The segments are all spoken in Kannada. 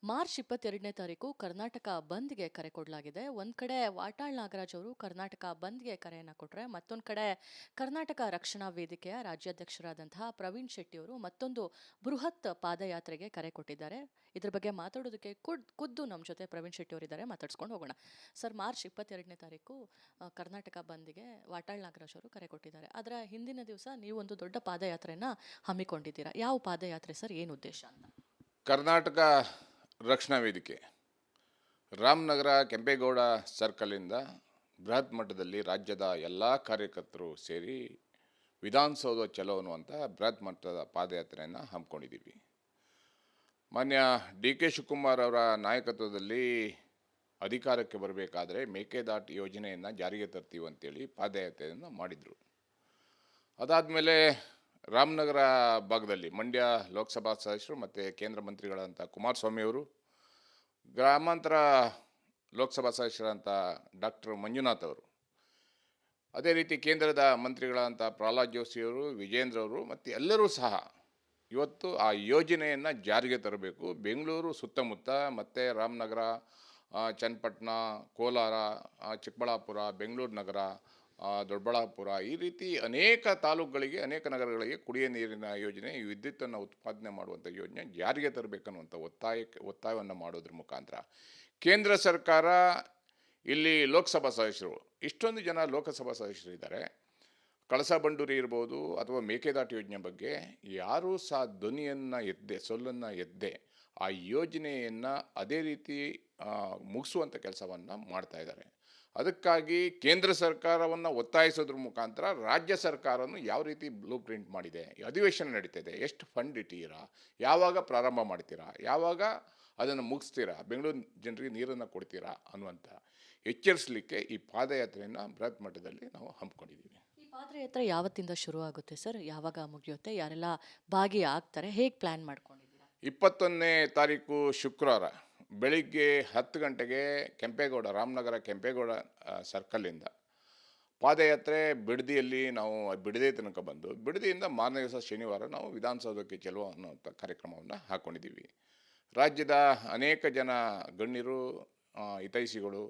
ಮಾರ್ಚ್ 22ನೇ ತಾರೀಕು ಕರ್ನಾಟಕ ಬಂದ್‌ಗೆ ಕರೆ ಕೊಡಲಾಗಿದೆ. ಒಂದ್ ಕಡೆ ವಾಟಾಳ್ ನಾಗರಾಜ್ ಅವರು ಕರ್ನಾಟಕ ಬಂದ್‌ಗೆ ಕರೆಯನ್ನ ಕೊಟ್ರೆ, ಮತ್ತೊಂದ್ ಕಡೆ ಕರ್ನಾಟಕ ರಕ್ಷಣಾ ವೇದಿಕೆಯ ರಾಜ್ಯಾಧ್ಯಕ್ಷರಾದಂತಹ ಪ್ರವೀಣ್ ಶೆಟ್ಟಿ ಅವರು ಮತ್ತೊಂದು ಬೃಹತ್ ಪಾದಯಾತ್ರೆಗೆ ಕರೆ ಕೊಟ್ಟಿದ್ದಾರೆ. ಇದ್ರ ಬಗ್ಗೆ ಮಾತಾಡೋದಕ್ಕೆ ಖುದ್ದು ನಮ್ಮ ಜೊತೆ ಪ್ರವೀಣ್ ಶೆಟ್ಟಿ ಅವರಿದ್ದಾರೆ. ಮಾತಾಡ್ಸ್ಕೊಂಡು ಹೋಗೋಣ. ಸರ್, ಮಾರ್ಚ್ 22ನೇ ತಾರೀಕು ಕರ್ನಾಟಕ ಬಂದ್‌ಗೆ ವಾಟಾಳ್ ನಾಗರಾಜ್ ಅವರು ಕರೆ ಕೊಟ್ಟಿದ್ದಾರೆ. ಅದರ ಹಿಂದಿನ ದಿವಸ ನೀವು ಒಂದು ದೊಡ್ಡ ಪಾದಯಾತ್ರೆಯನ್ನ ಹಮ್ಮಿಕೊಂಡಿದ್ದೀರಾ. ಯಾವ ಪಾದಯಾತ್ರೆ ಸರ್? ಏನು ಉದ್ದೇಶ ಅಂತ? ಕರ್ನಾಟಕ ರಕ್ಷಣಾ ವೇದಿಕೆ ರಾಮನಗರ ಕೆಂಪೇಗೌಡ ಸರ್ಕಲಿಂದ ಬೃಹತ್ ಮಟ್ಟದಲ್ಲಿ ರಾಜ್ಯದ ಎಲ್ಲ ಕಾರ್ಯಕರ್ತರು ಸೇರಿ ವಿಧಾನಸೌಧ ಚಲೋ ಅನ್ನುವಂಥ ಬೃಹತ್ ಮಟ್ಟದ ಪಾದಯಾತ್ರೆಯನ್ನು ಹಮ್ಮಿಕೊಂಡಿದ್ದೀವಿ. ಮಾನ್ಯ ಡಿ.ಕೆ. ಶಿವಕುಮಾರ್ ಅವರ ನಾಯಕತ್ವದಲ್ಲಿ ಅಧಿಕಾರಕ್ಕೆ ಬರಬೇಕಾದ್ರೆ ಮೇಕೆದಾಟು ಯೋಜನೆಯನ್ನು ಜಾರಿಗೆ ತರ್ತೀವಿ ಅಂತೇಳಿ ಪಾದಯಾತ್ರೆಯನ್ನು ಮಾಡಿದರು. ಅದಾದಮೇಲೆ ರಾಮನಗರ ಭಾಗದಲ್ಲಿ ಮಂಡ್ಯ ಲೋಕಸಭಾ ಸದಸ್ಯರು ಮತ್ತು ಕೇಂದ್ರ ಮಂತ್ರಿಗಳಂಥ ಕುಮಾರಸ್ವಾಮಿ ಅವರು, ಗ್ರಾಮಾಂತರ ಲೋಕಸಭಾ ಸದಸ್ಯರಂಥ ಡಾಕ್ಟರ್ ಮಂಜುನಾಥ್ ಅವರು, ಅದೇ ರೀತಿ ಕೇಂದ್ರದ ಮಂತ್ರಿಗಳಂಥ ಪ್ರಹ್ಲಾದ್ ಜೋಶಿಯವರು, ವಿಜೇಂದ್ರ ಅವರು ಮತ್ತು ಎಲ್ಲರೂ ಸಹ ಇವತ್ತು ಆ ಯೋಜನೆಯನ್ನು ಜಾರಿಗೆ ತರಬೇಕು. ಬೆಂಗಳೂರು ಸುತ್ತಮುತ್ತ ಮತ್ತು ರಾಮನಗರ, ಚನ್ನಪಟ್ಟಣ, ಕೋಲಾರ, ಚಿಕ್ಕಬಳ್ಳಾಪುರ, ಬೆಂಗಳೂರು ನಗರ, ದೊಡ್ಡಬಳ್ಳಾಪುರ, ಈ ರೀತಿ ಅನೇಕ ತಾಲೂಕುಗಳಿಗೆ, ಅನೇಕ ನಗರಗಳಿಗೆ ಕುಡಿಯ ನೀರಿನ ಯೋಜನೆ, ಈ ವಿದ್ಯುತ್ತನ್ನು ಉತ್ಪಾದನೆ ಮಾಡುವಂಥ ಯೋಜನೆ ಜಾರಿಗೆ ತರಬೇಕನ್ನುವಂಥ ಒತ್ತಾಯವನ್ನು ಮಾಡೋದ್ರ ಮುಖಾಂತರ ಕೇಂದ್ರ ಸರ್ಕಾರ, ಇಲ್ಲಿ ಲೋಕಸಭಾ ಸದಸ್ಯರು, ಇಷ್ಟೊಂದು ಜನ ಲೋಕಸಭಾ ಸದಸ್ಯರಿದ್ದಾರೆ, ಕಳಸಾ ಬಂಡೂರಿ ಇರ್ಬೋದು ಅಥವಾ ಮೇಕೆದಾಟು ಯೋಜನೆ ಬಗ್ಗೆ ಯಾರೂ ಸಹ ಧ್ವನಿಯನ್ನು ಎದ್ದೆ, ಸೊಲ್ಲನ್ನು ಎದ್ದೆ ಆ ಯೋಜನೆಯನ್ನು ಅದೇ ರೀತಿ ಮುಗಿಸುವಂಥ ಕೆಲಸವನ್ನು ಮಾಡ್ತಾ ಇದ್ದಾರೆ. ಅದಕ್ಕಾಗಿ ಕೇಂದ್ರ ಸರ್ಕಾರವನ್ನು ಒತ್ತಾಯಿಸೋದ್ರ ಮುಖಾಂತರ ರಾಜ್ಯ ಸರ್ಕಾರವನ್ನು ಯಾವ ರೀತಿ ಬ್ಲೂ ಪ್ರಿಂಟ್ ಮಾಡಿದೆ, ಅಧಿವೇಶನ ನಡೀತಿದೆ, ಎಷ್ಟು ಫಂಡ್ ಇಟ್ಟಿದ್ದೀರಾ, ಯಾವಾಗ ಪ್ರಾರಂಭ ಮಾಡ್ತೀರಾ, ಯಾವಾಗ ಅದನ್ನು ಮುಗಿಸ್ತೀರಾ, ಬೆಂಗಳೂರು ಜನರಿಗೆ ನೀರನ್ನು ಕೊಡ್ತೀರಾ ಅನ್ನುವಂಥ ಎಚ್ಚರಿಸಲಿಕ್ಕೆ ಈ ಪಾದಯಾತ್ರೆಯನ್ನು ಬೃಹತ್ ಮಟ್ಟದಲ್ಲಿ ನಾವು ಹಮ್ಮಿಕೊಂಡಿದ್ದೀವಿ. ಈ ಪಾದಯಾತ್ರೆ ಯಾವತ್ತಿಂದ ಶುರು ಆಗುತ್ತೆ ಸರ್? ಯಾವಾಗ ಮುಗಿಯುತ್ತೆ? ಯಾರೆಲ್ಲ ಭಾಗಿಯಾಗ್ತಾರೆ? ಹೇಗೆ ಪ್ಲಾನ್ ಮಾಡ್ಕೊಂಡಿದ್ದೀರಾ? 21ನೇ ತಾರೀಕು ಶುಕ್ರವಾರ ಬೆಳಿಗ್ಗೆ 10 ಗಂಟೆಗೆ ರಾಮನಗರ ಕೆಂಪೇಗೌಡ ಸರ್ಕಲ್ಲಿಂದ ಪಾದಯಾತ್ರೆ ಬಿಡದಿಯಲ್ಲಿ ನಾವು ಬಿಡದಿ ತನಕ ಬಂದು, ಬಿಡದಿಯಿಂದ ಮಾರನೇ ದಿವಸ ಶನಿವಾರ ನಾವು ವಿಧಾನಸೌಧಕ್ಕೆ ಚೆಲುವ ಅನ್ನುವಂಥ ಕಾರ್ಯಕ್ರಮವನ್ನು ಹಾಕ್ಕೊಂಡಿದ್ದೀವಿ. ರಾಜ್ಯದ ಅನೇಕ ಜನ ಗಣ್ಯರು, ಹಿತೈಷಿಗಳು,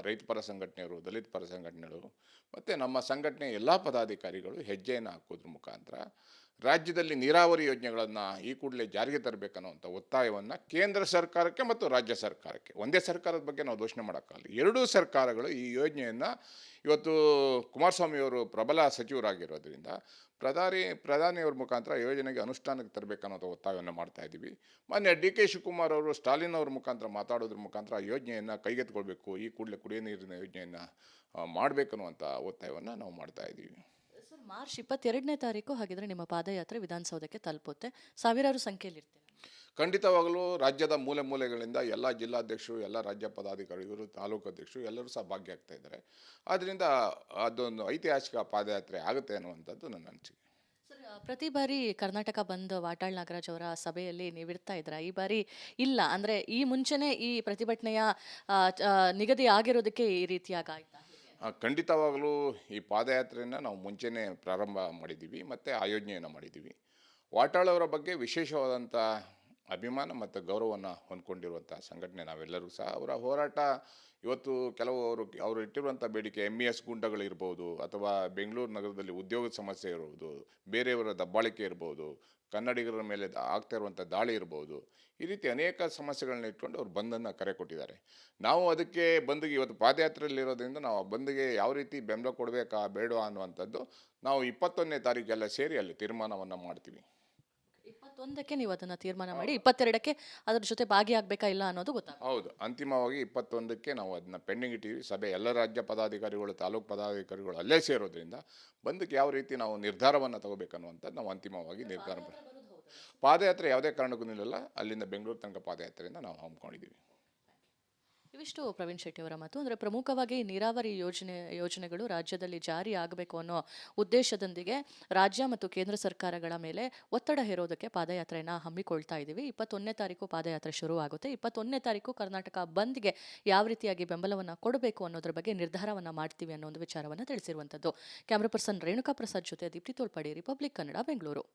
ರೈತ ಪರ ಸಂಘಟನೆಯವರು, ದಲಿತ ಪರ ಸಂಘಟನೆಗಳು ಮತ್ತು ನಮ್ಮ ಸಂಘಟನೆ ಎಲ್ಲ ಪದಾಧಿಕಾರಿಗಳು ಹೆಜ್ಜೆಯನ್ನು ಹಾಕೋದ್ರ ಮುಖಾಂತರ ರಾಜ್ಯದಲ್ಲಿ ನೀರಾವರಿ ಯೋಜನೆಗಳನ್ನು ಈ ಕೂಡಲೇ ಜಾರಿಗೆ ತರಬೇಕನ್ನುವಂಥ ಒತ್ತಾಯವನ್ನು ಕೇಂದ್ರ ಸರ್ಕಾರಕ್ಕೆ ಮತ್ತು ರಾಜ್ಯ ಸರ್ಕಾರಕ್ಕೆ, ಒಂದೇ ಸರ್ಕಾರದ ಬಗ್ಗೆ ನಾವು ಘೋಷಣೆ ಮಾಡೋಕ್ಕಾಗಲ್ಲ, ಎರಡೂ ಸರ್ಕಾರಗಳು ಈ ಯೋಜನೆಯನ್ನು ಇವತ್ತು ಕುಮಾರಸ್ವಾಮಿಯವರು ಪ್ರಬಲ ಸಚಿವರಾಗಿರೋದ್ರಿಂದ ಪ್ರಧಾನಿಯವ್ರ ಮುಖಾಂತರ ಯೋಜನೆಗೆ ಅನುಷ್ಠಾನಕ್ಕೆ ತರಬೇಕನ್ನೋದು ಒತ್ತಾಯವನ್ನು ಮಾಡ್ತಾ ಇದ್ದೀವಿ. ಮಾನ್ಯ ಡಿ.ಕೆ. ಶಿವಕುಮಾರ್ ಅವರು ಸ್ಟಾಲಿನ್ ಅವ್ರ ಮುಖಾಂತರ ಮಾತಾಡೋದ್ರ ಮುಖಾಂತರ ಯೋಜನೆಯನ್ನು ಕೈಗೆತ್ತಿಕೊಳ್ಬೇಕು, ಈ ಕೂಡಲೇ ಕುಡಿಯೋ ನೀರಿನ ಯೋಜನೆಯನ್ನು ಮಾಡಬೇಕನ್ನುವಂಥ ಒತ್ತಾಯವನ್ನು ನಾವು ಮಾಡ್ತಾ ಇದ್ದೀವಿ. ಸರ್, ಮಾರ್ಚ್ 22ನೇ ತಾರೀಕು ಹಾಗಿದ್ರೆ ನಿಮ್ಮ ಪಾದಯಾತ್ರೆ ವಿಧಾನಸೌಧಕ್ಕೆ ತಲುಪುತ್ತೆ. ಸಾವಿರಾರು ಸಂಖ್ಯೆಯಲ್ಲಿರ್ತೀರಾ? ಖಂಡಿತವಾಗಲೂ ರಾಜ್ಯದ ಮೂಲೆ ಮೂಲೆಗಳಿಂದ ಎಲ್ಲ ಜಿಲ್ಲಾಧ್ಯಕ್ಷರು, ಎಲ್ಲ ರಾಜ್ಯ ಪದಾಧಿಕಾರಿಗಳು, ತಾಲೂಕು ಅಧ್ಯಕ್ಷರು ಎಲ್ಲರೂ ಸಹ ಭಾಗಿಯಾಗ್ತಾ ಇದ್ದಾರೆ. ಆದ್ದರಿಂದ ಅದೊಂದು ಐತಿಹಾಸಿಕ ಪಾದಯಾತ್ರೆ ಆಗುತ್ತೆ ಅನ್ನುವಂಥದ್ದು ನನ್ನ ಅನಿಸಿಕೆ. ಸರ್, ಪ್ರತಿ ಬಾರಿ ಕರ್ನಾಟಕ ಬಂದ್ ವಾಟಾಳ್ ನಾಗರಾಜ್ ಅವರ ಸಭೆಯಲ್ಲಿ ನೀವಿರ್ತಾ ಇದ್ರ, ಈ ಬಾರಿ ಇಲ್ಲ ಅಂದ್ರೆ ಈ ಮುಂಚೆನೆ ಈ ಪ್ರತಿಭಟನೆಯ ನಿಗದಿ ಆಗಿರೋದಕ್ಕೆ ಈ ರೀತಿಯಾಗಿ ಆಯ್ತಾ? ಖಂಡಿತವಾಗಲೂ ಈ ಪಾದಯಾತ್ರೆಯನ್ನು ನಾವು ಮುಂಚೆನೇ ಪ್ರಾರಂಭ ಮಾಡಿದ್ದೀವಿ ಮತ್ತು ಆಯೋಜನೆಯನ್ನು ಮಾಡಿದ್ದೀವಿ. ವಾಟಾಳ್ ಅವರ ಬಗ್ಗೆ ವಿಶೇಷವಾದಂಥ ಅಭಿಮಾನ ಮತ್ತು ಗೌರವವನ್ನು ಹೊಂದ್ಕೊಂಡಿರುವಂಥ ಸಂಘಟನೆ ನಾವೆಲ್ಲರೂ ಸಹ. ಅವರ ಹೋರಾಟ ಇವತ್ತು ಅವರು ಇಟ್ಟಿರುವಂಥ ಬೇಡಿಕೆ MES ಗುಂಡಗಳಿರ್ಬೋದು, ಅಥವಾ ಬೆಂಗಳೂರು ನಗರದಲ್ಲಿ ಉದ್ಯೋಗದ ಸಮಸ್ಯೆ ಇರ್ಬೋದು, ಬೇರೆಯವರ ದಬ್ಬಾಳಿಕೆ ಇರ್ಬೋದು, ಕನ್ನಡಿಗರ ಮೇಲೆ ಆಗ್ತಾ ಇರುವಂಥ ದಾಳಿ ಇರ್ಬೋದು, ಈ ರೀತಿ ಅನೇಕ ಸಮಸ್ಯೆಗಳನ್ನ ಇಟ್ಕೊಂಡು ಅವ್ರು ಬಂದನ್ನು ಕರೆ ಕೊಟ್ಟಿದ್ದಾರೆ. ನಾವು ಅದಕ್ಕೆ ಬಂದಿಗೆ ಇವತ್ತು ಪಾದಯಾತ್ರೆಯಲ್ಲಿರೋದ್ರಿಂದ ನಾವು ಆ ಬಂದಿಗೆ ಯಾವ ರೀತಿ ಬೆಂಬಲ ಕೊಡಬೇಕಾ ಬೇಡವಾ ಅನ್ನುವಂಥದ್ದು ನಾವು 21ನೇ ತಾರೀಕೆಲ್ಲ ಸೇರಿ ಅಲ್ಲಿ ತೀರ್ಮಾನವನ್ನು ಮಾಡ್ತೀವಿ. 21ಕ್ಕೆ ನೀವು ಅದನ್ನ ತೀರ್ಮಾನ ಮಾಡಿ 22ಕ್ಕೆ ಅದ್ರ ಜೊತೆ ಭಾಗಿಯಾಗಬೇಕಾ ಇಲ್ಲ ಅನ್ನೋದು ಗೊತ್ತಾಗುತ್ತೆ. ಹೌದು, ಅಂತಿಮವಾಗಿ 21ಕ್ಕೆ ನಾವು ಅದನ್ನ ಪೆಂಡಿಂಗ್ ಇಟ್ಟಿವಿ. ಸಭೆ ಎಲ್ಲ ರಾಜ್ಯ ಪದಾಧಿಕಾರಿಗಳು, ತಾಲೂಕು ಪದಾಧಿಕಾರಿಗಳು ಅಲ್ಲೇ ಸೇರೋದ್ರಿಂದ ಬಂದಕ್ಕೆ ಯಾವ ರೀತಿ ನಾವು ನಿರ್ಧಾರವನ್ನು ತಗೋಬೇಕನ್ನುವಂಥದ್ದು ನಾವು ಅಂತಿಮವಾಗಿ ನಿರ್ಧಾರ ಪಾದಯಾತ್ರೆ ಯಾವುದೇ ಕಾರಣಕ್ಕೂ ನಿಲ್ಲಲ್ಲ. ಅಲ್ಲಿಂದ ಬೆಂಗಳೂರು ತನಕ ಪಾದಯಾತ್ರೆಯಿಂದ ನಾವು ಹಮ್ಮಿಕೊಂಡಿದ್ದೀವಿ. ಇವಿಷ್ಟು ಪ್ರವೀಣ್ ಶೆಟ್ಟಿ ಅವರ ಮಾತು. ಅಂದರೆ ಪ್ರಮುಖವಾಗಿ ನೀರಾವರಿ ಯೋಜನೆಗಳು ರಾಜ್ಯದಲ್ಲಿ ಜಾರಿ ಆಗಬೇಕು ಅನ್ನೋ ಉದ್ದೇಶದೊಂದಿಗೆ ರಾಜ್ಯ ಮತ್ತು ಕೇಂದ್ರ ಸರ್ಕಾರಗಳ ಮೇಲೆ ಒತ್ತಡ ಹೇರೋದಕ್ಕೆ ಪಾದಯಾತ್ರೆಯನ್ನು ಹಮ್ಮಿಕೊಳ್ತಾ ಇದ್ದೀವಿ. 21ನೇ ತಾರೀಕು ಪಾದಯಾತ್ರೆ ಶುರುವಾಗುತ್ತೆ. 21ನೇ ತಾರೀಕು ಕರ್ನಾಟಕ ಬಂದ್ಗೆ ಯಾವ ರೀತಿಯಾಗಿ ಬೆಂಬಲವನ್ನು ಕೊಡಬೇಕು ಅನ್ನೋದ್ರ ಬಗ್ಗೆ ನಿರ್ಧಾರವನ್ನು ಮಾಡ್ತೀವಿ ಅನ್ನೋ ಒಂದು ವಿಚಾರವನ್ನು ತಿಳಿಸಿರುವಂಥದ್ದು. ಕ್ಯಾಮ್ರಾ ಪರ್ಸನ್ ರೇಣುಕಾ ಪ್ರಸಾದ್ ಜೊತೆ ದೀಪ್ತಿ ತೋಳ್ಪಾಡಿ, ರಿಪಬ್ಲಿಕ್ ಕನ್ನಡ, ಬೆಂಗಳೂರು.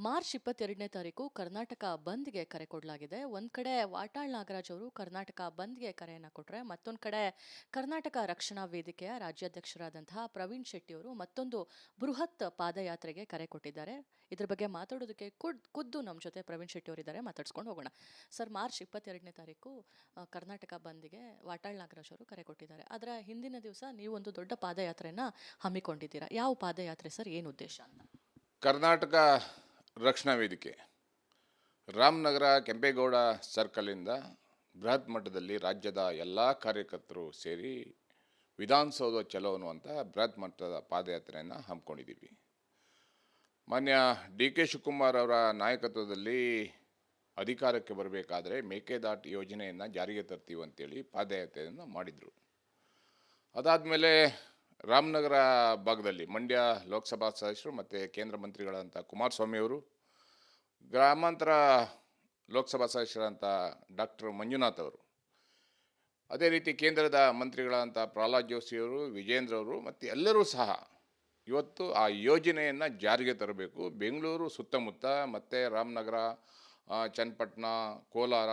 ಮಾರ್ಚ್ 22ನೇ ತಾರೀಕು ಕರ್ನಾಟಕ ಬಂದ್ಗೆ ಕರೆ ಕೊಡಲಾಗಿದೆ. ಒಂದು ಕಡೆ ವಾಟಾಳ್ ನಾಗರಾಜ್ ಅವರು ಕರ್ನಾಟಕ ಬಂದ್ಗೆ ಕರೆಯನ್ನು ಕೊಟ್ಟರೆ, ಮತ್ತೊಂದು ಕಡೆ ಕರ್ನಾಟಕ ರಕ್ಷಣಾ ವೇದಿಕೆಯ ರಾಜ್ಯಾಧ್ಯಕ್ಷರಾದಂತಹ ಪ್ರವೀಣ್ ಶೆಟ್ಟಿ ಅವರು ಮತ್ತೊಂದು ಬೃಹತ್ ಪಾದಯಾತ್ರೆಗೆ ಕರೆ ಕೊಟ್ಟಿದ್ದಾರೆ. ಇದ್ರ ಬಗ್ಗೆ ಮಾತಾಡೋದಕ್ಕೆ ಖುದ್ದು ನಮ್ಮ ಜೊತೆ ಪ್ರವೀಣ್ ಶೆಟ್ಟಿ ಅವರಿದ್ದಾರೆ, ಮಾತಾಡ್ಸ್ಕೊಂಡು ಹೋಗೋಣ. ಸರ್, ಮಾರ್ಚ್ 22ನೇ ತಾರೀಕು ಕರ್ನಾಟಕ ಬಂದ್ಗೆ ವಾಟಾಳ್ ನಾಗರಾಜ್ ಅವರು ಕರೆ ಕೊಟ್ಟಿದ್ದಾರೆ. ಅದರ ಹಿಂದಿನ ದಿವಸ ನೀವು ಒಂದು ದೊಡ್ಡ ಪಾದಯಾತ್ರೆಯನ್ನು ಹಮ್ಮಿಕೊಂಡಿದ್ದೀರಾ. ಯಾವ ಪಾದಯಾತ್ರೆ ಸರ್, ಏನು ಉದ್ದೇಶ ಅಂತ? ಕರ್ನಾಟಕ ರಕ್ಷಣಾ ವೇದಿಕೆ ರಾಮನಗರ ಕೆಂಪೇಗೌಡ ಸರ್ಕಲಿಂದ ಬೃಹತ್ ಮಟ್ಟದಲ್ಲಿ ರಾಜ್ಯದ ಎಲ್ಲ ಕಾರ್ಯಕರ್ತರು ಸೇರಿ ವಿಧಾನಸೌಧ ಚಲೋ ಅನ್ನುವಂಥ ಬೃಹತ್ ಮಟ್ಟದ ಪಾದಯಾತ್ರೆಯನ್ನು ಹಮ್ಮಿಕೊಂಡಿದ್ದೀವಿ. ಮಾನ್ಯ ಡಿ.ಕೆ. ಶಿವಕುಮಾರ್ ಅವರ ನಾಯಕತ್ವದಲ್ಲಿ ಅಧಿಕಾರಕ್ಕೆ ಬರಬೇಕಾದ್ರೆ ಮೇಕೆದಾಟು ಯೋಜನೆಯನ್ನು ಜಾರಿಗೆ ತರ್ತೀವಿ ಅಂತೇಳಿ ಪಾದಯಾತ್ರೆಯನ್ನು ಮಾಡಿದರು. ಅದಾದಮೇಲೆ ರಾಮನಗರ ಭಾಗದಲ್ಲಿ ಮಂಡ್ಯ ಲೋಕಸಭಾ ಸದಸ್ಯರು ಮತ್ತು ಕೇಂದ್ರ ಮಂತ್ರಿಗಳಂಥ ಕುಮಾರಸ್ವಾಮಿ ಅವರು, ಗ್ರಾಮಾಂತರ ಲೋಕಸಭಾ ಸದಸ್ಯರಂಥ ಡಾಕ್ಟರ್ ಮಂಜುನಾಥ್ ಅವರು, ಅದೇ ರೀತಿ ಕೇಂದ್ರದ ಮಂತ್ರಿಗಳಂಥ ಪ್ರಹ್ಲಾದ್ ಜೋಶಿಯವರು, ವಿಜೇಂದ್ರ ಅವರು ಮತ್ತು ಎಲ್ಲರೂ ಸಹ ಇವತ್ತು ಆ ಯೋಜನೆಯನ್ನು ಜಾರಿಗೆ ತರಬೇಕು. ಬೆಂಗಳೂರು ಸುತ್ತಮುತ್ತ ಮತ್ತು ರಾಮನಗರ, ಚನ್ನಪಟ್ಟಣ, ಕೋಲಾರ,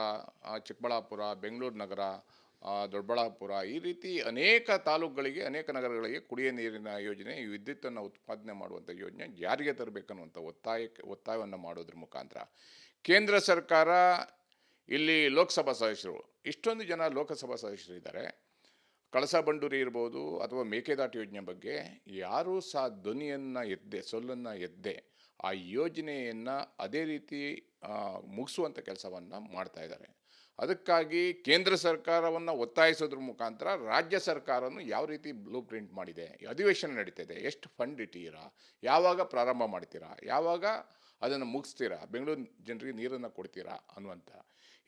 ಚಿಕ್ಕಬಳ್ಳಾಪುರ, ಬೆಂಗಳೂರು ನಗರ, ದೊಡ್ಡಬಳ್ಳಾಪುರ, ಈ ರೀತಿ ಅನೇಕ ತಾಲೂಕುಗಳಿಗೆ, ಅನೇಕ ನಗರಗಳಿಗೆ ಕುಡಿಯ ನೀರಿನ ಯೋಜನೆ, ಈ ವಿದ್ಯುತ್ತನ್ನು ಉತ್ಪಾದನೆ ಮಾಡುವಂಥ ಯೋಜನೆ ಜಾರಿಗೆ ತರಬೇಕನ್ನುವಂಥ ಒತ್ತಾಯವನ್ನು ಮಾಡೋದ್ರ ಮುಖಾಂತರ ಕೇಂದ್ರ ಸರ್ಕಾರ, ಇಲ್ಲಿ ಲೋಕಸಭಾ ಸದಸ್ಯರು, ಇಷ್ಟೊಂದು ಜನ ಲೋಕಸಭಾ ಸದಸ್ಯರಿದ್ದಾರೆ, ಕಳಸಾ ಬಂಡೂರಿ ಇರ್ಬೋದು ಅಥವಾ ಮೇಕೆದಾಟು ಯೋಜನೆ ಬಗ್ಗೆ ಯಾರೂ ಸಹ ಧ್ವನಿಯನ್ನು ಸೊಲ್ಲನ್ನು ಎದ್ದೆ ಆ ಯೋಜನೆಯನ್ನು ಅದೇ ರೀತಿ ಮುಗಿಸುವಂಥ ಕೆಲಸವನ್ನು ಮಾಡ್ತಾ ಇದ್ದಾರೆ. ಅದಕ್ಕಾಗಿ ಕೇಂದ್ರ ಸರ್ಕಾರವನ್ನು ಒತ್ತಾಯಿಸೋದ್ರ ಮುಖಾಂತರ ರಾಜ್ಯ ಸರ್ಕಾರವನ್ನು ಯಾವ ರೀತಿ ಬ್ಲೂ ಪ್ರಿಂಟ್ ಮಾಡಿದೆ, ಅಧಿವೇಶನ ನಡೀತಿದೆ, ಎಷ್ಟು ಫಂಡ್ ಇಟ್ಟಿದ್ದೀರಾ, ಯಾವಾಗ ಪ್ರಾರಂಭ ಮಾಡ್ತೀರಾ, ಯಾವಾಗ ಅದನ್ನು ಮುಗಿಸ್ತೀರಾ, ಬೆಂಗಳೂರು ಜನರಿಗೆ ನೀರನ್ನು ಕೊಡ್ತೀರಾ ಅನ್ನುವಂಥ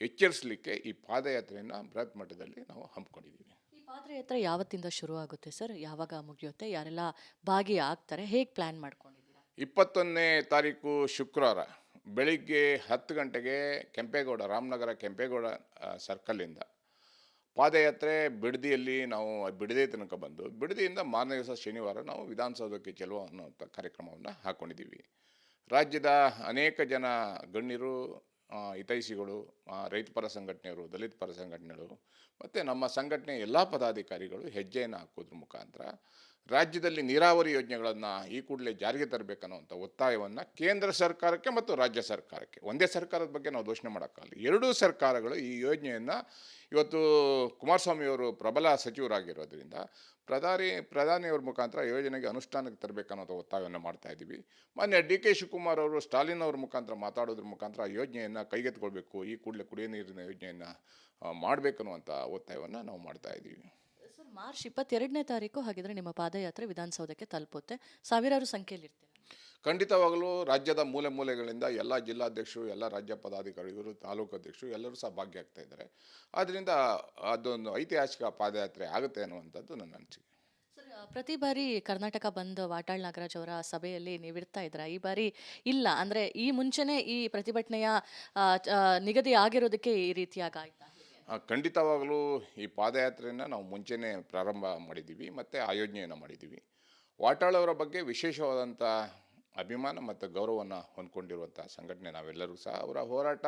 ಎಚ್ಚರಿಸಲಿಕ್ಕೆ ಈ ಪಾದಯಾತ್ರೆಯನ್ನು ಬೃಹತ್ ಮಟ್ಟದಲ್ಲಿ ನಾವು ಹಮ್ಮಿಕೊಂಡಿದ್ದೀವಿ. ಈ ಪಾದಯಾತ್ರೆ ಯಾವತ್ತಿಂದ ಶುರು ಆಗುತ್ತೆ ಸರ್? ಯಾವಾಗ ಮುಗಿಯುತ್ತೆ? ಯಾರೆಲ್ಲ ಭಾಗಿಯಾಗ್ತಾರೆ? ಹೇಗೆ ಪ್ಲ್ಯಾನ್ ಮಾಡ್ಕೊಂಡಿದ್ದೀರಾ? 21ನೇ ತಾರೀಕು ಶುಕ್ರವಾರ ಬೆಳಿಗ್ಗೆ 10 ಗಂಟೆಗೆ ಕೆಂಪೇಗೌಡ, ರಾಮನಗರ ಕೆಂಪೇಗೌಡ ಸರ್ಕಲ್ಲಿಂದ ಪಾದಯಾತ್ರೆ ಬಿಡದಿಯಲ್ಲಿ ನಾವು ಬಿಡದಿ ತನಕ ಬಂದು, ಬಿಡದಿಯಿಂದ ಮಾರನೇ ದಿವಸ ಶನಿವಾರ ನಾವು ವಿಧಾನಸೌಧಕ್ಕೆ ಚೆಲುವ ಅನ್ನೋಂಥ ಕಾರ್ಯಕ್ರಮವನ್ನು ಹಾಕ್ಕೊಂಡಿದ್ದೀವಿ. ರಾಜ್ಯದ ಅನೇಕ ಜನ ಗಣ್ಯರು, ಹಿತೈಷಿಗಳು, ರೈತ ಪರ ಸಂಘಟನೆಯವರು, ದಲಿತ ಪರ ಸಂಘಟನೆಗಳು ಮತ್ತು ನಮ್ಮ ಸಂಘಟನೆ ಎಲ್ಲ ಪದಾಧಿಕಾರಿಗಳು ಹೆಜ್ಜೆಯನ್ನು ಹಾಕೋದ್ರ ಮುಖಾಂತರ ರಾಜ್ಯದಲ್ಲಿ ನೀರಾವರಿ ಯೋಜನೆಗಳನ್ನು ಈ ಕೂಡಲೇ ಜಾರಿಗೆ ತರಬೇಕನ್ನುವಂಥ ಒತ್ತಾಯವನ್ನು ಕೇಂದ್ರ ಸರ್ಕಾರಕ್ಕೆ ಮತ್ತು ರಾಜ್ಯ ಸರ್ಕಾರಕ್ಕೆ, ಒಂದೇ ಸರ್ಕಾರದ ಬಗ್ಗೆ ನಾವು ಘೋಷಣೆ ಮಾಡೋಕ್ಕಾಗಲ್ಲ, ಎರಡೂ ಸರ್ಕಾರಗಳು ಈ ಯೋಜನೆಯನ್ನು ಇವತ್ತು ಕುಮಾರಸ್ವಾಮಿಯವರು ಪ್ರಬಲ ಸಚಿವರಾಗಿರೋದ್ರಿಂದ ಪ್ರಧಾನಿಯವ್ರ ಮುಖಾಂತರ ಯೋಜನೆಗೆ ಅನುಷ್ಠಾನಕ್ಕೆ ತರಬೇಕನ್ನೋಂಥ ಒತ್ತಾಯವನ್ನು ಮಾಡ್ತಾ ಇದ್ದೀವಿ. ಮಾನ್ಯ ಡಿ.ಕೆ. ಶಿವಕುಮಾರ್ ಅವರು ಸ್ಟಾಲಿನ್ ಅವ್ರ ಮುಖಾಂತರ ಮಾತಾಡೋದ್ರ ಮುಖಾಂತರ ಯೋಜನೆಯನ್ನು ಕೈಗೆತ್ತಿಕೊಳ್ಬೇಕು, ಈ ಕೂಡಲೇ ಕುಡಿಯ ನೀರಿನ ಯೋಜನೆಯನ್ನು ಮಾಡಬೇಕನ್ನುವಂಥ ಒತ್ತಾಯವನ್ನು ನಾವು ಮಾಡ್ತಾ ಇದ್ದೀವಿ. ಸರ್, ಮಾರ್ಚ್ 22ನೇ ತಾರೀಕು ಹಾಗಿದ್ರೆ ನಿಮ್ಮ ಪಾದಯಾತ್ರೆ ವಿಧಾನಸೌಧಕ್ಕೆ ತಲುಪುತ್ತೆ. ಸಾವಿರಾರು ಸಂಖ್ಯೆಯಲ್ಲಿರ್ತೀರಾ? ಖಂಡಿತವಾಗಲೂ ರಾಜ್ಯದ ಮೂಲೆ ಮೂಲೆಗಳಿಂದ ಎಲ್ಲ ಜಿಲ್ಲಾಧ್ಯಕ್ಷರು, ಎಲ್ಲ ರಾಜ್ಯ ಪದಾಧಿಕಾರಿಗಳು, ತಾಲೂಕು ಅಧ್ಯಕ್ಷರು ಎಲ್ಲರೂ ಸಹ ಭಾಗಿಯಾಗ್ತಾ ಇದ್ದಾರೆ. ಆದ್ದರಿಂದ ಅದೊಂದು ಐತಿಹಾಸಿಕ ಪಾದಯಾತ್ರೆ ಆಗುತ್ತೆ ಅನ್ನುವಂಥದ್ದು ನನ್ನ ಅನಿಸಿಕೆ. ಸರ್, ಪ್ರತಿ ಬಾರಿ ಕರ್ನಾಟಕ ಬಂದ್ ವಾಟಾಳ್ ನಾಗರಾಜ್ ಅವರ ಸಭೆಯಲ್ಲಿ ನೀವಿರ್ತಾ ಇದ್ರ, ಈ ಬಾರಿ ಇಲ್ಲ ಅಂದರೆ ಈ ಮುಂಚೆನೇ ಈ ಪ್ರತಿಭಟನೆಯ ನಿಗದಿ ಆಗಿರೋದಕ್ಕೆ ಈ ರೀತಿಯಾಗಿ ಆಯ್ತಾ? ಖಂಡಿತವಾಗಲೂ ಈ ಪಾದಯಾತ್ರೆಯನ್ನು ನಾವು ಮುಂಚೆನೇ ಪ್ರಾರಂಭ ಮಾಡಿದ್ದೀವಿ ಮತ್ತು ಆಯೋಜನೆಯನ್ನು ಮಾಡಿದ್ದೀವಿ. ವಾಟಾಳ್ ಅವರ ಬಗ್ಗೆ ವಿಶೇಷವಾದಂಥ ಅಭಿಮಾನ ಮತ್ತು ಗೌರವವನ್ನು ಹೊಂದ್ಕೊಂಡಿರುವಂಥ ಸಂಘಟನೆ ನಾವೆಲ್ಲರೂ ಸಹ. ಅವರ ಹೋರಾಟ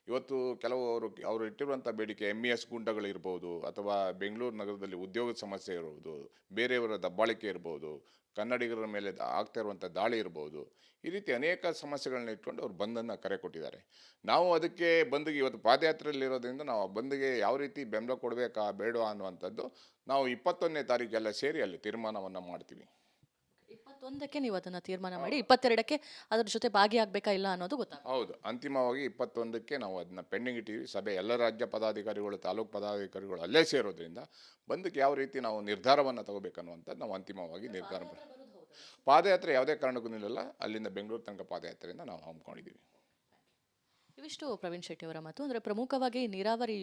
ಇವತ್ತು ಕೆಲವು ಅವರು ಇಟ್ಟಿರುವಂಥ ಬೇಡಿಕೆ MES ಗುಂಡಗಳಿರ್ಬೋದು, ಅಥವಾ ಬೆಂಗಳೂರು ನಗರದಲ್ಲಿ ಉದ್ಯೋಗದ ಸಮಸ್ಯೆ ಇರ್ಬೋದು, ಬೇರೆಯವರ ದಬ್ಬಾಳಿಕೆ ಇರ್ಬೋದು, ಕನ್ನಡಿಗರ ಮೇಲೆ ಆಗ್ತಾ ಇರುವಂಥ ದಾಳಿ ಇರ್ಬೋದು, ಈ ರೀತಿ ಅನೇಕ ಸಮಸ್ಯೆಗಳನ್ನ ಇಟ್ಕೊಂಡು ಅವ್ರು ಬಂದನ್ನು ಕರೆ ಕೊಟ್ಟಿದ್ದಾರೆ. ನಾವು ಅದಕ್ಕೆ ಬಂದಿಗೆ ಇವತ್ತು ಪಾದಯಾತ್ರೆಯಲ್ಲಿರೋದ್ರಿಂದ ನಾವು ಆ ಬಂದಿಗೆ ಯಾವ ರೀತಿ ಬೆಂಬಲ ಕೊಡಬೇಕಾ ಬೇಡವಾ ಅನ್ನುವಂಥದ್ದು ನಾವು 21ನೇ ತಾರೀಕೆಲ್ಲ ಸೇರಿ ಅಲ್ಲಿ ತೀರ್ಮಾನವನ್ನು ಮಾಡ್ತೀವಿ. 21ಕ್ಕೆ ನೀವು ಅದನ್ನು ತೀರ್ಮಾನ ಮಾಡಿ 22ಕ್ಕೆ ಅದ್ರ ಜೊತೆ ಭಾಗಿಯಾಗಬೇಕಾ ಇಲ್ಲ ಅನ್ನೋದು ಗೊತ್ತಾಗುತ್ತೆ. ಹೌದು, ಅಂತಿಮವಾಗಿ 21ಕ್ಕೆ ನಾವು ಅದನ್ನ ಪೆಂಡಿಂಗ್ ಇಟ್ಟಿವಿ. ಸಭೆ ಎಲ್ಲ ರಾಜ್ಯ ಪದಾಧಿಕಾರಿಗಳು, ತಾಲೂಕು ಪದಾಧಿಕಾರಿಗಳು ಅಲ್ಲೇ ಸೇರೋದ್ರಿಂದ ಬಂದಕ್ಕೆ ಯಾವ ರೀತಿ ನಾವು ನಿರ್ಧಾರವನ್ನು ತಗೋಬೇಕನ್ನುವಂಥದ್ದು ನಾವು ಅಂತಿಮವಾಗಿ ನಿರ್ಧಾರ ಪಾದಯಾತ್ರೆ ಯಾವುದೇ ಕಾರಣಕ್ಕೂ ನಿಲ್ಲಲ್ಲ. ಅಲ್ಲಿಂದ ಬೆಂಗಳೂರು ತನಕ ಪಾದಯಾತ್ರೆಯಿಂದ ನಾವು ಹಮ್ಮಿಕೊಂಡಿದ್ದೀವಿ. ಇವಿಷ್ಟು ಪ್ರವೀಣ್ ಶೆಟ್ಟಿ ಅವರ ಮಾತು. ಅಂದರೆ ಪ್ರಮುಖವಾಗಿ ನೀರಾವರಿ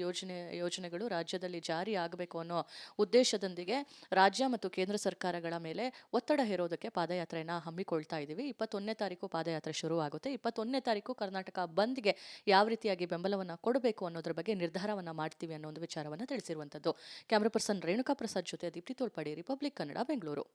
ಯೋಜನೆಗಳು ರಾಜ್ಯದಲ್ಲಿ ಜಾರಿ ಆಗಬೇಕು ಅನ್ನೋ ಉದ್ದೇಶದೊಂದಿಗೆ ರಾಜ್ಯ ಮತ್ತು ಕೇಂದ್ರ ಸರ್ಕಾರಗಳ ಮೇಲೆ ಒತ್ತಡ ಹೇರೋದಕ್ಕೆ ಪಾದಯಾತ್ರೆಯನ್ನು ಹಮ್ಮಿಕೊಳ್ತಾ ಇದ್ದೀವಿ. 21ನೇ ತಾರೀಕು ಪಾದಯಾತ್ರೆ ಶುರು ಆಗುತ್ತೆ. 21ನೇ ತಾರೀಕು ಕರ್ನಾಟಕ ಬಂದ್ಗೆ ಯಾವ ರೀತಿಯಾಗಿ ಬೆಂಬಲವನ್ನು ಕೊಡಬೇಕು ಅನ್ನೋದ್ರ ಬಗ್ಗೆ ನಿರ್ಧಾರವನ್ನು ಮಾಡ್ತೀವಿ ಅನ್ನೋ ಒಂದು ವಿಚಾರವನ್ನು ತಿಳಿಸಿರುವಂಥದ್ದು. ಕ್ಯಾಮ್ರಾ ಪರ್ಸನ್ ರೇಣುಕಾ ಪ್ರಸಾದ್ ಜೊತೆ ದೀಪ್ತಿ ತೋಳ್ಪಾಡಿ, ರಿಪಬ್ಲಿಕ್ ಕನ್ನಡ, ಬೆಂಗಳೂರು.